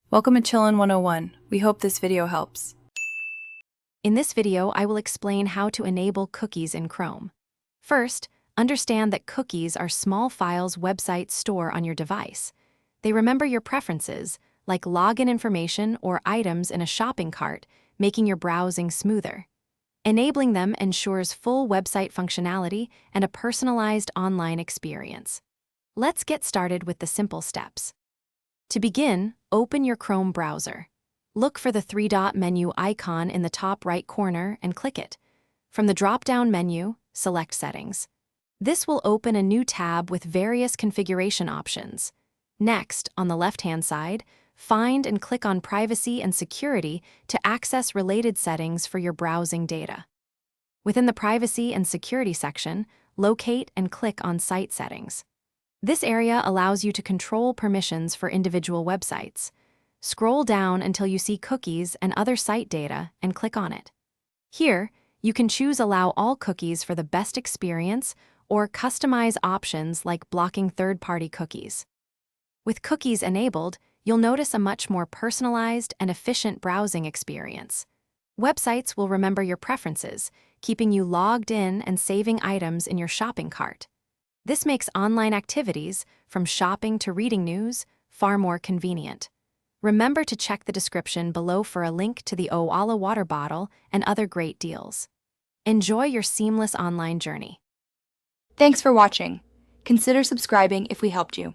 Welcome to Chillin' 101. We hope this video helps. In this video, I will explain how to enable cookies in Chrome. First, understand that cookies are small files websites store on your device. They remember your preferences, like login information or items in a shopping cart, making your browsing smoother. Enabling them ensures full website functionality and a personalized online experience. Let's get started with the simple steps. To begin, open your Chrome browser. Look for the three-dot menu icon in the top right corner and click it. From the drop-down menu, select Settings. This will open a new tab with various configuration options. Next, on the left-hand side, find and click on Privacy and Security to access related settings for your browsing data. Within the Privacy and Security section, locate and click on Site Settings. This area allows you to control permissions for individual websites. Scroll down until you see Cookies and other site data and click on it. Here, you can choose Allow all cookies for the best experience or customize options like blocking third-party cookies. With cookies enabled, you'll notice a much more personalized and efficient browsing experience. Websites will remember your preferences, keeping you logged in and saving items in your shopping cart. This makes online activities, from shopping to reading news, far more convenient. Remember to check the description below for a link to the Owala water bottle and other great deals. Enjoy your seamless online journey. Thanks for watching. Consider subscribing if we helped you.